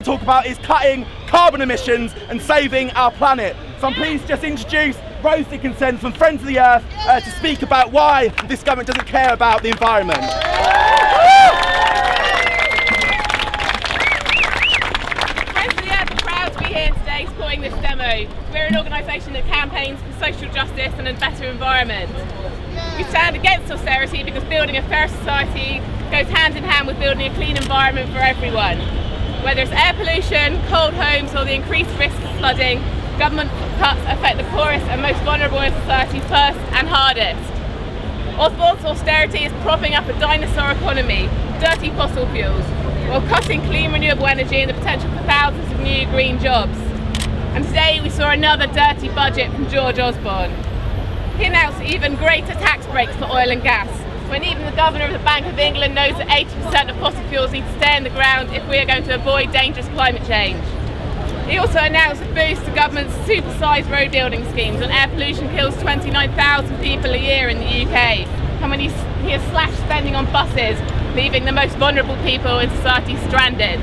talk about is cutting carbon emissions and saving our planet. So I'm pleased to just introduce Rose Dickinson from Friends of the Earth to speak about why this government doesn't care about the environment. Friends of the Earth are proud to be here today supporting this demo. We're an organisation that campaigns for social justice and a better environment. We stand against austerity because building a fair society goes hand in hand with building a clean environment for everyone. Whether it's air pollution, cold homes or the increased risk of flooding, government cuts affect the poorest and most vulnerable in society first and hardest. Osborne's austerity is propping up a dinosaur economy, dirty fossil fuels, while cutting clean renewable energy and the potential for thousands of new green jobs. And today we saw another dirty budget from George Osborne. He announced even greater tax breaks for oil and gas, when even the Governor of the Bank of England knows that 80% of fossil fuels need to stay in the ground if we are going to avoid dangerous climate change. He also announced a boost to government's supersized road building schemes when air pollution kills 29,000 people a year in the UK, and when he has slashed spending on buses, leaving the most vulnerable people in society stranded.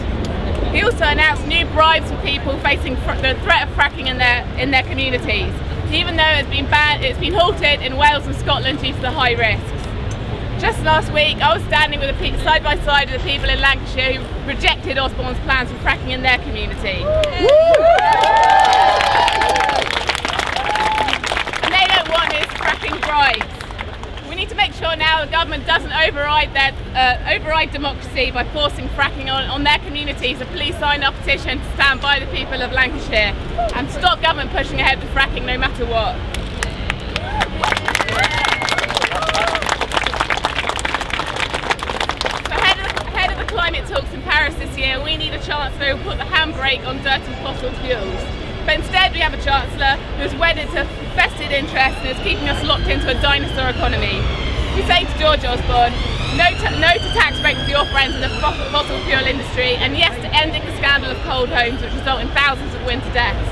He also announced new bribes for people facing the threat of fracking in their communities, even though it's been halted in Wales and Scotland due to the high risks. Just last week, I was standing side by side with the people in Lancashire who rejected Osborne's plans for fracking in their community. And they don't want his fracking bribes. We need to make sure now the government doesn't override democracy by forcing fracking on their communities. So please sign a petition to stand by the people of Lancashire and stop government pushing ahead with fracking no matter what. Climate talks in Paris this year, we need a Chancellor who will put the handbrake on dirty fossil fuels. But instead we have a Chancellor who is wedded to vested interests and is keeping us locked into a dinosaur economy. We say to George Osborne, no to tax breaks for your friends in the fossil fuel industry, and yes to ending the scandal of cold homes which result in thousands of winter deaths.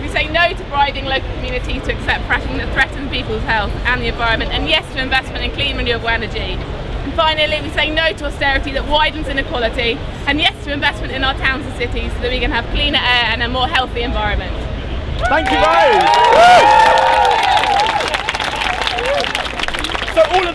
We say no to bribing local communities to accept fracking that threatens people's health and the environment, and yes to investment in clean renewable energy. And finally, we say no to austerity that widens inequality, and yes to investment in our towns and cities so that we can have cleaner air and a more healthy environment. Thank you, Rose. So all of